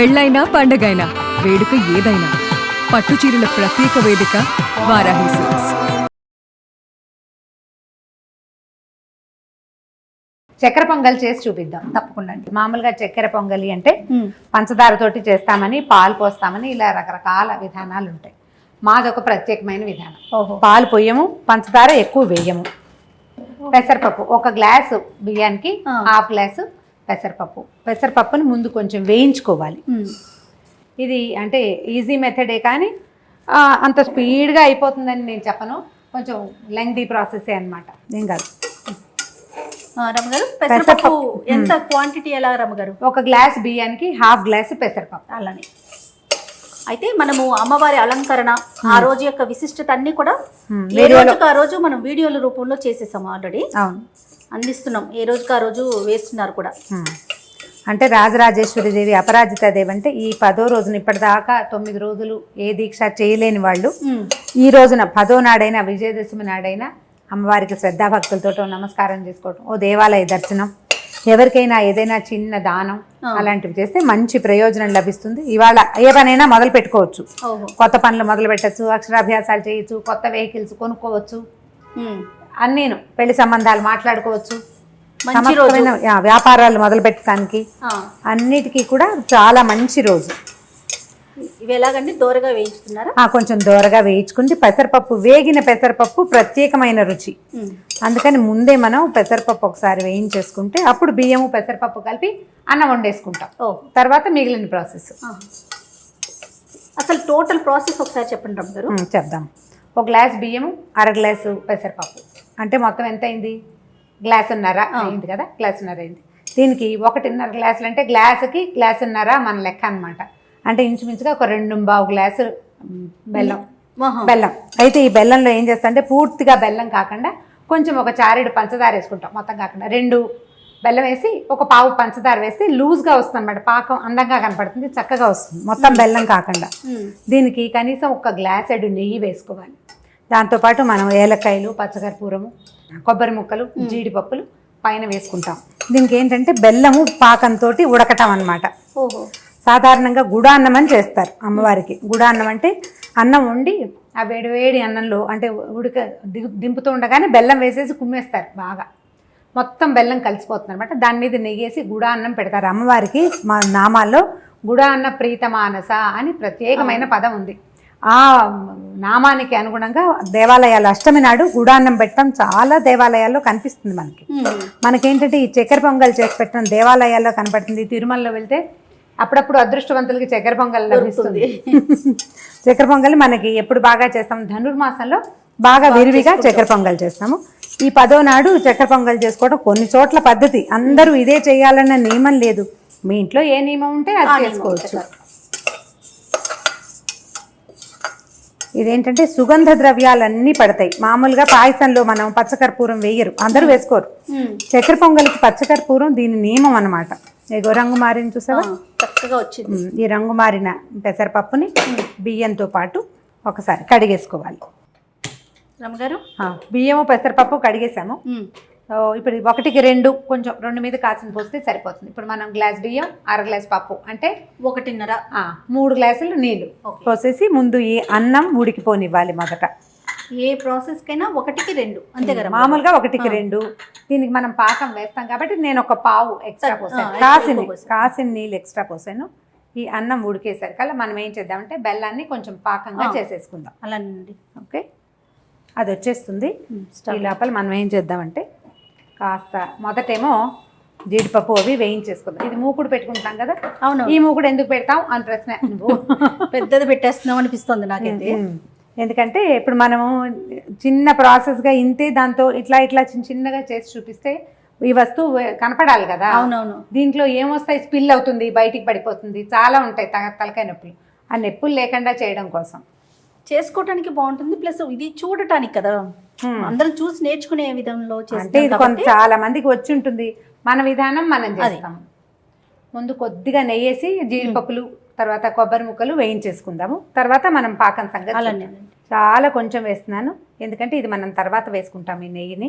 పెళ్ళైనా పండగైనా వేడుక ఏదైనా పట్టు చీరల ప్రత్యేక వేదిక వారాహి సిల్క్స్. చక్కెర పొంగల్ చేసి చూపిద్దాం. తప్పకుండా అండి. మామూలుగా చక్కెర పొంగలి అంటే పంచదారతోటి చేస్తామని, పాలు పోస్తామని, ఇలా రకరకాల విధానాలు ఉంటాయి. మాది ఒక ప్రత్యేకమైన విధానం. పాలు పొయ్యము, పంచదార ఎక్కువ వేయము. పెసరపప్పు ఒక గ్లాసు బియ్యానికి హాఫ్ గ్లాసు పెసరపప్పుని ముందు కొంచెం వేయించుకోవాలి. ఇది అంటే ఈజీ మెథడే, కానీ అంత స్పీడ్గా అయిపోతుందని నేను చెప్పను. కొంచెం లెంగ్దీ ప్రాసెసే అనమాట. ఏం కాదు. రమ్మగారు పెసరపప్పు ఎంత క్వాంటిటీ ఎలా రమ్మగారు? ఒక గ్లాస్ బియ్యానికి హాఫ్ గ్లాస్ పెసరపప్పు. అలానే అయితే మనము అమ్మవారి అలంకరణ ఆ రోజు యొక్క విశిష్టత అన్ని కూడా ఏ రోజుకి ఆ రోజు మనం వీడియోల రూపంలో చేసేసాము ఆల్రెడీ. అవును, అందిస్తున్నాం. ఏ రోజుకి ఆ రోజు వేస్తున్నారు కూడా. అంటే రాజరాజేశ్వరి దేవి అపరాజిత దేవి అంటే ఈ 10వ రోజున ఇప్పటిదాకా 9 రోజులు ఏ దీక్ష చేయలేని వాళ్ళు ఈ రోజున 10వ నాడైనా విజయదశమి నాడైనా అమ్మవారికి శ్రద్ధాభక్తులతో నమస్కారం చేసుకోవటం, ఓ దేవాలయ దర్శనం, ఎవరికైనా ఏదైనా చిన్న దానం అలాంటివి చేస్తే మంచి ప్రయోజనం లభిస్తుంది. ఇవాళ ఏ పనైనా మొదలు పెట్టుకోవచ్చు. కొత్త పనులు మొదలు పెట్టచ్చు, అక్షరాభ్యాసాలు చేయొచ్చు, కొత్త వెహికల్స్ కొనుక్కోవచ్చు, అన్నీను పెళ్లి సంబంధాలు మాట్లాడుకోవచ్చు, సమస్తమైన వ్యాపారాలు మొదలు పెట్టడానికి అన్నిటికీ కూడా చాలా మంచి రోజు. ఇవి ఎలాగండి? దోరగా వేయించుతున్నారా? కొంచెం దోరగా వేయించుకుంటే పెసరపప్పు, వేగిన పెసరపప్పు ప్రత్యేకమైన రుచి. అందుకని ముందే మనం పెసరపప్పు ఒకసారి వేయించేసుకుంటే అప్పుడు బియ్యము పెసరపప్పు కలిపి అన్నం వండేసుకుంటాం. తర్వాత మిగిలిన ప్రాసెస్. అసలు టోటల్ ప్రాసెస్ ఒకసారి చెప్పండి రమ్మగారు. చెప్దాం. ఒక గ్లాస్ బియ్యము, అర గ్లాసు పెసరపప్పు అంటే మొత్తం ఎంత అయింది? గ్లాసున్నర అయింది కదా. గ్లాసున్నర అయింది. దీనికి 1.5 గ్లాసులు అంటే గ్లాసుకి గ్లాసున్నర మన లెక్క అనమాట. అంటే ఇంచుమించుగా ఒక 2.25 గ్లాసు బెల్లం. అయితే ఈ బెల్లంలో ఏం చేస్తా అంటే పూర్తిగా బెల్లం కాకుండా కొంచెం ఒక చారెడు పంచదార వేసుకుంటాం. మొత్తం కాకుండా 2 బెల్లం వేసి ఒక పావు పంచదార వేస్తే లూజ్గా వస్తుంది అనమాట. పాకం అందంగా కనపడుతుంది, చక్కగా వస్తుంది. మొత్తం బెల్లం కాకుండా దీనికి కనీసం ఒక గ్లాసెడు నెయ్యి వేసుకోవాలి. దాంతోపాటు మనం ఏలక్కాయలు, పచ్చకర్పూరము, కొబ్బరి ముక్కలు, జీడిపప్పులు పైన వేసుకుంటాం. దీనికి ఏంటంటే బెల్లము పాకంతో ఉడకటం అన్నమాట. సాధారణంగా గుడాన్నం అని చేస్తారు అమ్మవారికి. గుడాన్నం అంటే అన్నం వండి ఆ వేడి అన్నంలో అంటే దింపుతూ ఉండగానే బెల్లం వేసేసి కుమ్మేస్తారు. బాగా మొత్తం బెల్లం కలిసిపోతుంది అనమాట. దాని మీద నెయ్యేసి గుడాన్నం పెడతారు. అమ్మవారికి మా నామాల్లో గుడాన్న ప్రీతమానస అని ప్రత్యేకమైన పదం ఉంది. ఆ నామానికి అనుగుణంగా దేవాలయాలు అష్టమి నాడు గుడాన్నం పెట్టడం చాలా దేవాలయాల్లో కనిపిస్తుంది. మనకేంటంటే ఈ చక్కెర పొంగల్ చేసి పెట్టడం దేవాలయాల్లో కనపడుతుంది. తిరుమలలో వెళ్తే అప్పుడప్పుడు అదృష్టవంతులకి చక్కెర పొంగల్ లభిస్తుంది. చక్కెర పొంగల్ మనకి ఎప్పుడు బాగా చేస్తాం? ధనుర్మాసంలో బాగా విరివిగా చక్కెర పొంగల్ చేస్తాము. ఈ 10వ నాడు చక్కెర పొంగల్ చేసుకోవడం కొన్ని చోట్ల పద్ధతి. అందరూ ఇదే చేయాలన్న నియమం లేదు. మీ ఇంట్లో ఏ నియమం ఉంటే అది చేసుకోవచ్చు. ఇదేంటంటే సుగంధ ద్రవ్యాలన్నీ పడతాయి. మామూలుగా పాయసంలో మనం పచ్చకర్పూరం వేయరు, అందరూ వేసుకోరు. చక్కెర పొంగల్కి పచ్చకర్పూరం దీని నియమం అన్నమాట. ఏగో రంగు మారిన చూసావా, చక్కగా వచ్చింది. ఈ రంగు మారిన పెసరపప్పుని బియ్యంతో పాటు ఒకసారి కడిగేసుకోవాలి. రమ్మగారు బియ్యము పెసరపప్పు కడిగేసాము. ఇప్పుడు 1కి 2 కొంచెం 2 మీద కాసిన పోస్తే సరిపోతుంది. ఇప్పుడు మనం గ్లాస్ బియ్యం, అర గ్లాస్ పప్పు అంటే 1.5 3 గ్లాసులు నీళ్లు పోసేసి ముందు ఈ అన్నం ఉడికిపోనివ్వాలి. మొదట ఏ ప్రాసెస్ కైనా 1కి 2 అంతే కదా. మామూలుగా 1కి 2. దీనికి మనం పాకం వేస్తాం కాబట్టి నేను ఒక పావు ఎక్స్ట్రా పోసాను. కాసిన నీళ్ళు ఎక్స్ట్రా పోసాను. ఈ అన్నం ఉడికేసరికల్లా మనం ఏం చేద్దామంటే బెల్లాన్ని కొంచెం పాకంగా చేసేసుకుందాం. అలానండి. ఓకే, అది వచ్చేస్తుంది. ఈ లోపల మనం ఏం చేద్దామంటే కాస్త మొదటేమో జీడిపప్పు అవి వేయించేసుకుందాం. ఇది మూకుడు పెట్టుకుంటాం కదా. అవును. ఈ మూకుడు ఎందుకు పెడతాం అని ప్రశ్న. నువ్వు పెద్దది పెట్టేస్తున్నావు అనిపిస్తుంది నాకైతే. ఎందుకంటే ఇప్పుడు మనము చిన్న ప్రాసెస్గా ఇంతే దాంతో ఇట్లా చిన్నగా చేసి చూపిస్తే ఈ వస్తువు కనపడాలి కదా. అవునవును. దీంట్లో ఏమొస్తాయి? స్పిల్ అవుతుంది, బయటికి పడిపోతుంది, చాలా ఉంటాయి తలకాయ నొప్పులు. ఆ నొప్పులు లేకుండా చేయడం కోసం చేసుకోవటానికి బాగుంటుంది. ప్లస్ ఇది చూడటానికి కదా, అందరం చూసి నేర్చుకునే విధంలో అంటే ఇది చాలా మందికి వచ్చి ఉంటుంది. మన విధానం మనం చేస్తాం. ముందు కొద్దిగా నెయ్యేసి జీడిపప్పులు, తర్వాత కొబ్బరి ముక్కలు వేయించేసుకుందాము. తర్వాత మనం పాకం సంగతి చాలా కొంచెం వేస్తున్నాను, ఎందుకంటే ఇది మనం తర్వాత వేసుకుంటాం. ఈ నెయ్యిని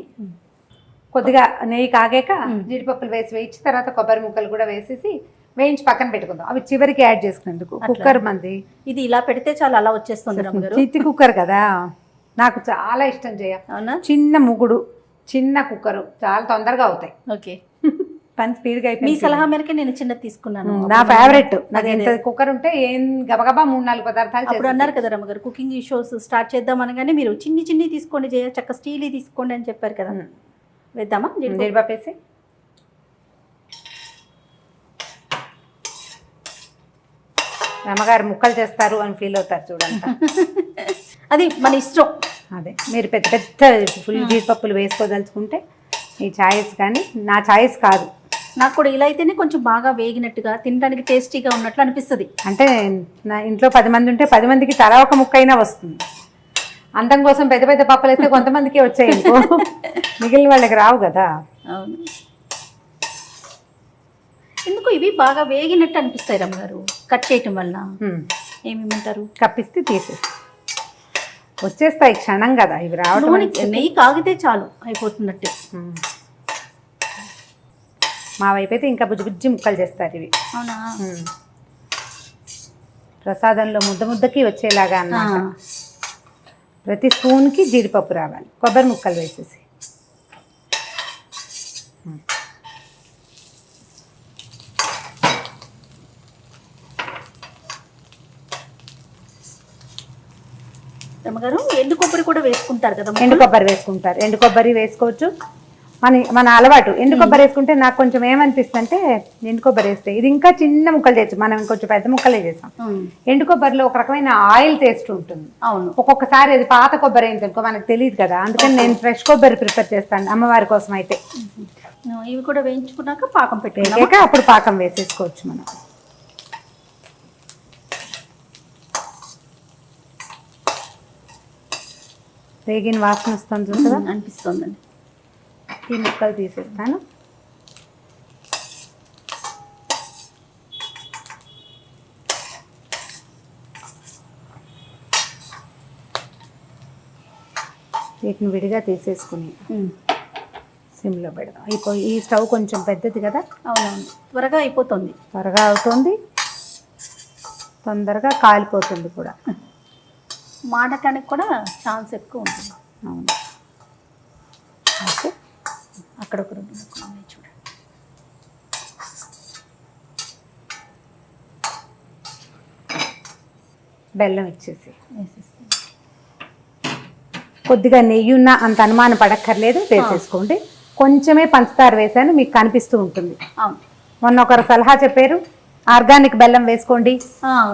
కొద్దిగా నెయ్యి కాగాక జీడిపప్పులు వేయించి తర్వాత కొబ్బరి ముక్కలు కూడా వేసేసి వేయించి పక్కన పెట్టుకుందాం. అవి చివరికి యాడ్ చేసుకునేందుకు. కుక్కర్ మంది ఇది ఇలా పెడితే చాలా అలా వచ్చేస్తుంది రమ్మగారు. చిత్తి కుక్కర్ కదా, నాకు చాలా ఇష్టం చేయ. అవునా? చిన్న ముగుడు, చిన్న కుక్కరు చాలా తొందరగా అవుతాయి. ఓకే, పని స్పీడ్గా మీ అయిపోయింది. సలహా మేరకే నేను చిన్నది తీసుకున్నాను. నా ఫేవరెట్. నాకు ఎంత కుక్కర్ ఉంటే ఏం గబగబా 3-4 పదార్థాలు అప్పుడు అన్నారు కదా రమ్మగారు, కుకింగ్ షోస్ స్టార్ట్ చేద్దాం అనగానే మీరు చిన్ని తీసుకోండి జయ, చక్క స్టీల్ తీసుకోండి అని చెప్పారు కదా. వేద్దామా జీడిపప్పు వేసి? అమ్మగారు ముక్కలు చేస్తారు అని ఫీల్ అవుతారు చూడండి. అది మన ఇష్టం. అదే మీరు పెద్ద పెద్ద ఫుల్ జీడిపప్పులు వేసుకోదలుచుకుంటే ఈ ఛాయిస్, కానీ నా ఛాయిస్ కాదు. నాకు కూడా ఇలా అయితేనే కొంచెం బాగా వేగినట్టుగా తినడానికి టేస్టీగా ఉన్నట్లు అనిపిస్తుంది. అంటే నా ఇంట్లో 10 మంది ఉంటే 10 మందికి తలా ఒక ముక్క అయినా వస్తుంది. అందం కోసం పెద్ద పెద్ద పప్పులు అయితే కొంతమందికి వచ్చాయి, మిగిలిన వాళ్ళకి రావు కదా. అవును, ఎందుకు ఇవి బాగా వేగినట్టు అనిపిస్తాయి రమ్మగారు కట్ చేయటం వల్ల. ఏమేమంటారు? కప్పిస్తే తీసేసి వచ్చేస్తాయి క్షణం కదా ఇవి రావడం. నెయ్యి కాగితే చాలు అయిపోతున్నట్టు. మా వైపు అయితే ఇంకా బుజ్జి బుజ్జి ముక్కలు చేస్తారు ఇవి. అవునా? ప్రసాదంలో ముద్దకి వచ్చేలాగా అన్నమాట. ప్రతి స్పూన్కి జీడిపప్పు రావాలి, కొబ్బరి ముక్కలు వేసేసి. రమ్మగారు ఎండు కొబ్బరి కూడా వేసుకుంటారు కదా? ఎండు కొబ్బరి వేసుకుంటారు, ఎండు కొబ్బరి వేసుకోవచ్చు. మన అలవాటు. ఎండు కొబ్బరి వేసుకుంటే నాకు కొంచెం ఏమనిపిస్తుంది అంటే, ఎండు కొబ్బరి వేస్తే ఇది ఇంకా చిన్న ముక్కలు చేయొచ్చు, మనం ఇంకొంచెం పెద్ద ముక్కలే చేస్తాం. ఎండు కొబ్బరిలో ఒక రకమైన ఆయిల్ టేస్ట్ ఉంటుంది. అవును, ఒక్కొక్కసారి అది పాత కొబ్బరి అయింది అనుకో మనకు తెలియదు కదా, అందుకని నేను ఫ్రెష్ కొబ్బరి ప్రిపేర్ చేస్తాను అమ్మవారి కోసం. అయితే ఇవి కూడా వేయించుకున్నాక పాకం పెట్టాక అప్పుడు పాకం వేసేసుకోవచ్చు మనం. వేగిన వాసన వస్తుంది కదా అనిపిస్తుందండి. ఈ ముక్కలు తీసేస్తాను. వీటిని విడిగా తీసేసుకుని సిమ్లో పెడదాం. ఈ స్టవ్ కొంచెం పెద్దది కదా. అవునవును, త్వరగా అయిపోతుంది. త్వరగా అవుతుంది, తొందరగా కాలిపోతుంది కూడా. మాడటానికి కూడా ఛాన్స్ ఎక్కువ ఉంటుంది. అవును, అక్కడ ఒక 2 ముక్కలు చూడండి. బెల్లం ఇచ్చేసి కొద్దిగా నెయ్యి ఉన్నా అంత అనుమానం పడక్కర్లేదు, వేసేసుకోండి. కొంచెమే పంచదార వేసాను, మీకు కనిపిస్తూ ఉంటుంది. అవును, మొన్న ఒకరు సలహా చెప్పారు ఆర్గానిక్ బెల్లం వేసుకోండి,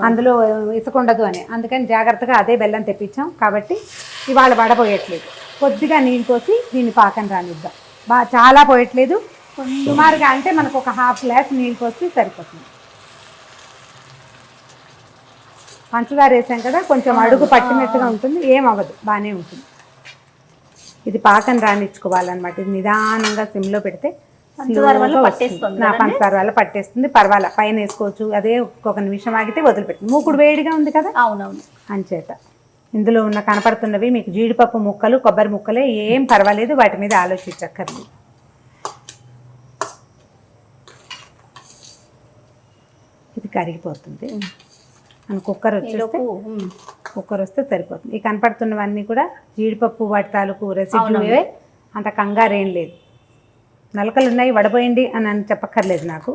అందులో ఇసుకుండదు అని. అందుకని జాగ్రత్తగా అదే బెల్లం తెప్పించాం కాబట్టి ఇవాళ వడపోయట్లేదు. కొద్దిగా నీళ్ళు పోసి దీన్ని పాకం రానిద్దాం. చాలా పోయట్లేదు, సుమారుగా అంటే మనకు ఒక 1/2 గ్లాస్ నీళ్ళు పోసి సరిపోతుంది. పంచదార వేసాం కదా, కొంచెం అడుగు పట్టినట్టుగా ఉంటుంది, ఏం అవ్వదు, బాగానే ఉంటుంది. ఇది పాకం రానిచ్చుకోవాలన్నమాట. ఇది నిదానంగా సిమ్లో పెడితే పంచదార వల్ల పట్టేస్తుంది. పంచదార వల్ల పట్టేస్తుంది, పర్వాలా పైన వేసుకోవచ్చు. అదే ఒక నిమిషం ఆగితే వదిలిపెట్టింది. మూకుడు వేడిగా ఉంది కదా. అవునవును, అంచేత ఇందులో ఉన్న కనపడుతున్నవి మీకు జీడిపప్పు ముక్కలు, కొబ్బరి ముక్కలే, ఏం పర్వాలేదు, వాటి మీద ఆలోచించక్కర్లేదు. ఇది కరిగిపోతుంది. మన కుక్కర్ వస్తే సరిపోతుంది. ఈ కనపడుతున్నవన్నీ కూడా జీడిపప్పు వాటి తాలూకు రెసిడ్యూవే, అంత కంగారేం లేదు. నలకలు ఉన్నాయి వడపోయండి అని చెప్పక్కర్లేదు నాకు.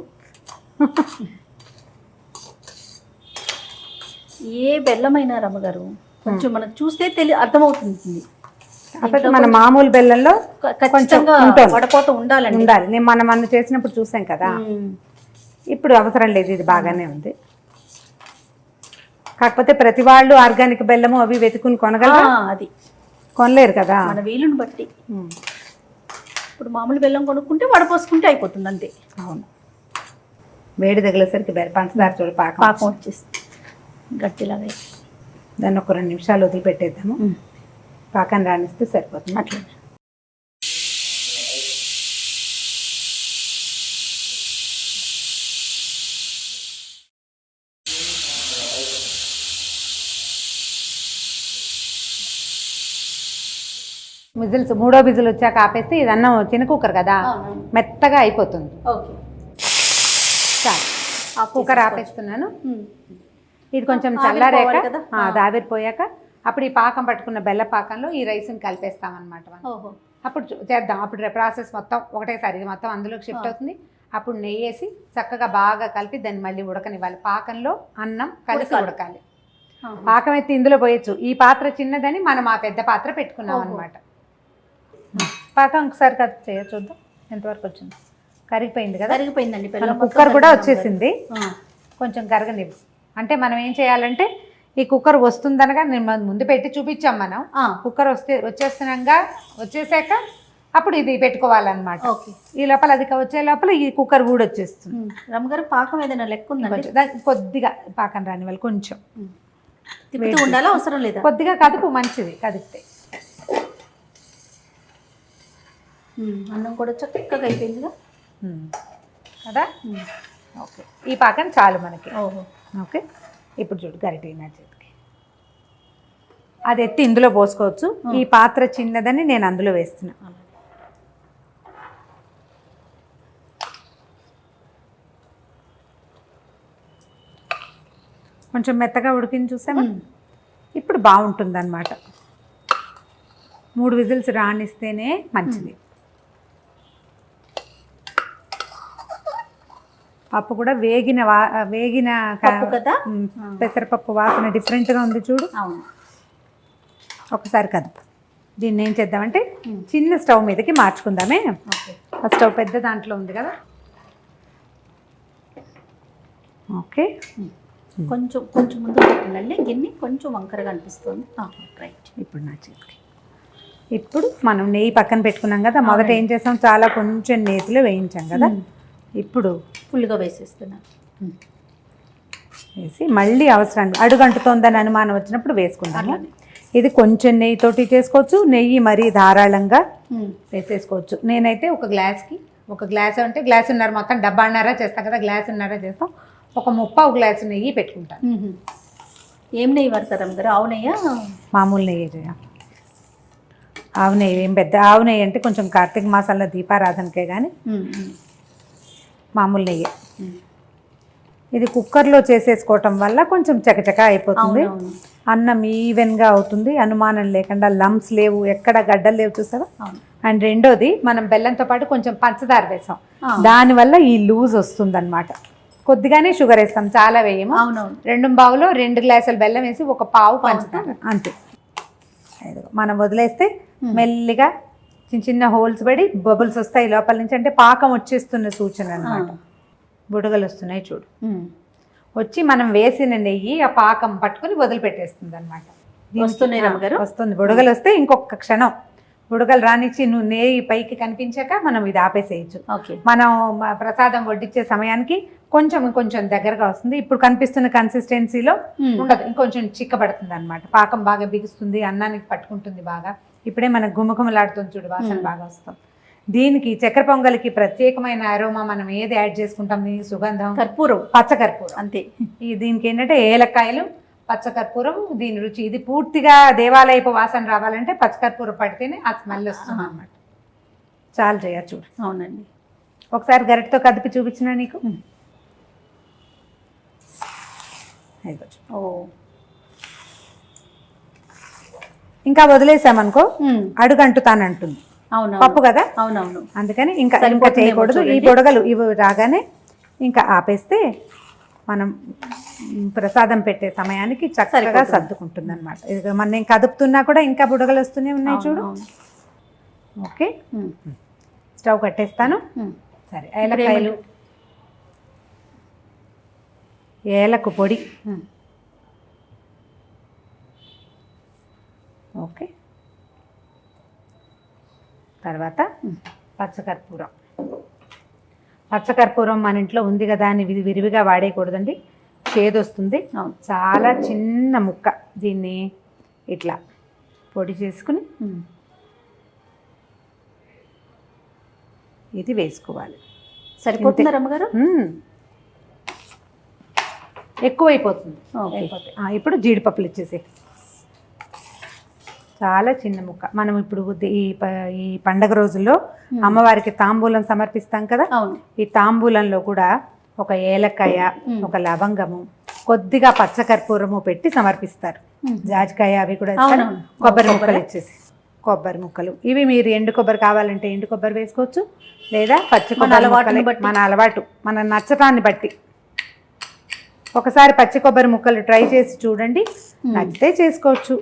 ఏ బెల్లమైనా రమ్మగారు కొంచెం మనకు చూస్తే అర్థమవుతుంది. అసలు మన మామూలు బెల్లంలో ఖచ్చితంగా వడపోత ఉండాలి. నేను మనం చేసినప్పుడు చూసాం కదా. ఇప్పుడు అవసరం లేదు, ఇది బాగానే ఉంది. కాకపోతే ప్రతి వాళ్ళు ఆర్గానిక్ బెల్లము అవి వెతుకుని కొనగలరా? అది కొనలేరు కదా, మన వీలుని బట్టి. ఇప్పుడు మామూలు బెల్లం కొనుక్కుంటే వడపోసుకుంటే అయిపోతుంది అంతే. అవును, వేడి తగిలేసరికి పంచదార చూడు పాకం వచ్చేస్తుంది గట్టిలాగా. దాన్ని ఒక 2 నిమిషాలు వదిలిపెట్టేద్దాము, పాకం రానిస్తే సరిపోతుంది. అట్లా విజిల్స్ 3వ విజిల్ వచ్చాక ఆపేస్తే ఇది అన్నం చిన్న కుక్కర్ కదా, మెత్తగా అయిపోతుంది. ఓకే, చాలు. కుక్కర్ ఆపేస్తున్నాను. ఉమ్. ఇది కొంచెం ఆవిరి చల్లారాక పోవాలి కదా? అది ఆవిరిపోయాక అప్పుడు ఈ పాకం పట్టుకున్న బెల్ల పాకంలో ఈ రైస్ని కలిపేస్తాం అనమాట. ఓహో. అప్పుడు చేద్దాం. అప్పుడు ప్రాసెస్ మొత్తం ఒకటేసారి ఇది మొత్తం అందులోకి షిఫ్ట్ అవుతుంది. అప్పుడు నెయ్యి వేసి చక్కగా బాగా కలిపి దాన్ని మళ్ళీ ఉడకనివ్వాలి. పాకంలో అన్నం కలిసి ఉడకాలి. పాకం ఎత్తి ఇందులో పోయొచ్చు. ఈ పాత్ర చిన్నదని మనం ఆ పెద్ద పాత్ర పెట్టుకున్నాం అనమాట. పాకం ఒకసారి కట్ చేయొచ్చు, చూద్దాం ఎంతవరకు వచ్చింది. కరిగిపోయింది కదా, కరిగిపోయిందండి. కుక్కర్ కూడా వచ్చేసింది. కొంచెం కరగనివ్వు. అంటే మనం ఏం చేయాలంటే ఈ కుక్కర్ వస్తుందనగా నేను ముందు పెట్టి చూపించాం మనం. కుక్కర్ వచ్చేసాక అప్పుడు ఇది పెట్టుకోవాలన్నమాట. ఈ లోపల అది వచ్చే లోపల ఈ కుక్కర్ కూడా వచ్చేస్తుంది. రమ్మగారు పాకం ఏదైనా లెక్క ఉందండి? దానికి కొద్దిగా పాకం రాని వాళ్ళు కొంచెం తిప్పుతూ ఉండాలా, అవసరం లేదా? కొద్దిగా కదుపు, మంచిది కదిపితే. అన్నం కూడా చక్కగా అయిపోయిందిగా కదా. ఓకే, ఈ పాకం చాలు మనకి. ఓహో. ఓకే, ఇప్పుడు చూడు గరిటె నా చేతికి. అది ఎత్తి ఇందులో పోసుకోవచ్చు. ఈ పాత్ర చిన్నదని నేను అందులో వేస్తున్నా. కొంచెం మెత్తగా ఉడికింది చూసామా. ఇప్పుడు బాగుంటుంది అన్నమాట. 3 విజిల్స్ రానిస్తేనే మంచిది. పప్పు కూడా వేగిన పప్పు కదా, పెసరపప్పు వాసన డిఫరెంట్గా ఉంది చూడు. అవును. ఒకసారి కదుపు. దీన్ని ఏం చేద్దామంటే చిన్న స్టవ్ మీదకి మార్చుకుందామే. ఆ స్టవ్ పెద్ద దాంట్లో ఉంది కదా. ఓకే, కొంచెం కొంచెం ముందు పెట్టండి. గిన్నె కొంచెం వంకరగా అనిపిస్తుంది. రైట్. ఇప్పుడు నా చేతికి. ఇప్పుడు మనం నెయ్యి పక్కన పెట్టుకున్నాం కదా. మొదట ఏం చేసాం, చాలా కొంచెం నేతిలో వేయించాం కదా. ఇప్పుడు ఫుల్గా వేసేస్తున్నాను. వేసి మళ్ళీ అవసరాన్ని అడుగంటుతోందని అనుమానం వచ్చినప్పుడు వేసుకుంటాము. ఇది కొంచెం నెయ్యితోటి చేసుకోవచ్చు, నెయ్యి మరీ ధారాళంగా వేసేసుకోవచ్చు. నేనైతే ఒక గ్లాస్ అంటే గ్లాసున్నర, మొత్తం డబ్బాన్నర చేస్తాం కదా, గ్లాసున్నర చేస్తాం. ఒక 3/4 గ్లాసు నెయ్యి పెట్టుకుంటాను. ఏం నెయ్యి పడతారు అమ్మగారు? ఆవు నెయ్య? మామూలు నెయ్యి చేయ. ఆవు నెయ్యి ఏం పెద్ద ఆవు నెయ్యి అంటే కొంచెం కార్తీక మాసాల్లో దీపారాధనకే కానీ మామూలు నెయ్యి. ఇది కుక్కర్లో చేసేసుకోవటం వల్ల కొంచెం చకచక అయిపోతుంది. అన్నం ఈవెన్గా అవుతుంది, అనుమానం లేకుండా. లంప్స్ లేవు, ఎక్కడ గడ్డలు లేవు, చూసావా. అండ్ రెండోది, మనం బెల్లంతో పాటు కొంచెం పంచదార వేసాం. దానివల్ల ఈ లూజ్ వస్తుంది అనమాట. కొద్దిగానే షుగర్ వేస్తాం, చాలా వేయము. 2 పావులో 2 గ్లాసులు బెల్లం వేసి 1 పావు పంచదార, అంతే. మనం వదిలేస్తే మెల్లిగా చిన్న చిన్న హోల్స్ పడి బబుల్స్ వస్తాయి లోపల నుంచి. అంటే పాకం వచ్చేస్తున్న సూచన అనమాట. బుడగలు వస్తున్నాయి చూడు. వచ్చి మనం వేసిన నెయ్యి ఆ పాకం పట్టుకుని వదిలిపెట్టేస్తుంది అనమాట. వస్తుంది. బుడగలు వస్తే ఇంకొక క్షణం బుడగలు రానిచ్చి నెయ్యి పైకి కనిపించాక మనం ఇది ఆపేసేయచ్చు. మనం ప్రసాదం వడ్డించే సమయానికి కొంచెం దగ్గరగా వస్తుంది. ఇప్పుడు కనిపిస్తున్న కన్సిస్టెన్సీలో ఉండదు, ఇంకొంచెం చిక్కబడుతుంది అనమాట. పాకం బాగా బిగుస్తుంది, అన్నానికి పట్టుకుంటుంది బాగా. ఇప్పుడే మనకు గుమగుమలాడుతుంది చూడు, వాసన బాగా వస్తుంది. దీనికి చక్కెర పొంగలికి ప్రత్యేకమైన అరోమా మనం ఏది యాడ్ చేసుకుంటాం, దీనికి సుగంధం కర్పూరం, పచ్చకర్పూరం, అంతే. దీనికి ఏంటంటే ఏలక్కాయలు, పచ్చకర్పూరం, దీని రుచి. ఇది పూర్తిగా దేవాలయపు వాసన రావాలంటే పచ్చకర్పూరం పడితేనే ఆ స్మెల్ వస్తుంది అన్నమాట. చాలు చేయచ్చు చూడు. అవునండి. ఒకసారి గరిటతో కదిపి చూపించిన నీకు. ఇంకా వదిలేసామనుకో అడుగంటుతానంటుంది. పప్పు కదా. అవునవును. అందుకని ఇంకా చేయకూడదు. ఈ బుడగలు ఇవి రాగానే ఇంకా ఆపేస్తే మనం ప్రసాదం పెట్టే సమయానికి చక్కగా సర్దుకుంటుంది అనమాట. మనం నేను కదుపుతున్నా కూడా ఇంకా బుడగలు వస్తూనే ఉన్నాయి చూడు. ఓకే, స్టవ్ కట్టేస్తాను. సరే, ఏలకాయలు, ఏలకు పొడి, ఓకే, తర్వాత పచ్చకర్పూరం. పచ్చకర్పూరం మన ఇంట్లో ఉంది కదా అని విరివిగా వాడేయకూడదండి, చేదు వస్తుంది. చాలా చిన్న ముక్క దీన్ని ఇట్లా పొడి చేసుకుని ఇది వేసుకోవాలి. సరిపోతుంది రమ్మగారు? ఎక్కువైపోతుంది. ఇప్పుడు జీడిపప్పులు ఇచ్చేసి చాలా చిన్న ముక్క. మనం ఇప్పుడు ఈ పండగ రోజుల్లో అమ్మవారికి తాంబూలం సమర్పిస్తాం కదా. ఈ తాంబూలంలో కూడా ఒక ఏలకాయ, ఒక లవంగము, కొద్దిగా పచ్చకర్పూరము పెట్టి సమర్పిస్తారు. జాజికాయ అవి కూడా ఇస్తారు. అవునవును. కొబ్బరి ముక్కలు ఇచ్చేసి, కొబ్బరి ముక్కలు ఇవి మీరు ఎండు కొబ్బరి కావాలంటే ఎండు కొబ్బరి వేసుకోవచ్చు, లేదా పచ్చి కొబ్బరి అలవాటుని ముక్కలే. బట్టి. మన అలవాటు, మన నచ్చటాన్ని బట్టి. ఒకసారి పచ్చి కొబ్బరి ముక్కలు ట్రై చేసి చూడండి, నచ్చితే చేసుకోవచ్చు.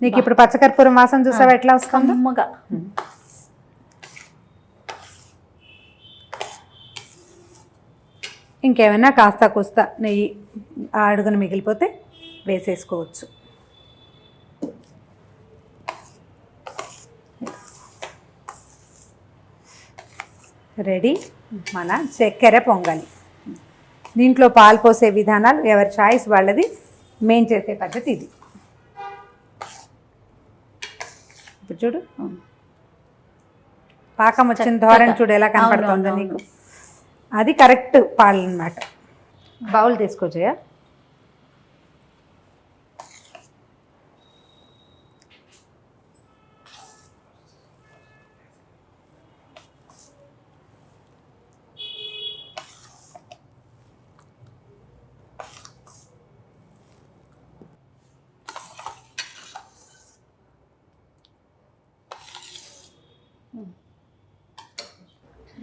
నీకు ఇప్పుడు పచ్చకర్పూరం వాసన చూసావా ఎట్లా వస్తుందో? కమ్మగా. ఇంకేమైనా కాస్త కూస్త నెయ్యి అడుగున మిగిలిపోతే వేసేసుకోవచ్చు. రెడీ మన చక్కెర పొంగలి. దీంట్లో పాలు పోసే విధానాలు ఎవరి చాయిస్ వాళ్ళది. మేం చేసే పద్ధతి ఇది. ఇప్పుడు చూడు, పాకం వచ్చిన ధోరణి చూడు ఎలా కనపడుతుందో నీకు. అది కరెక్ట్ పాలు అన్నమాట. బౌల్ తీసుకోవచ్చా?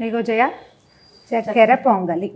ఇగో జయ, చక్కెర పొంగలి.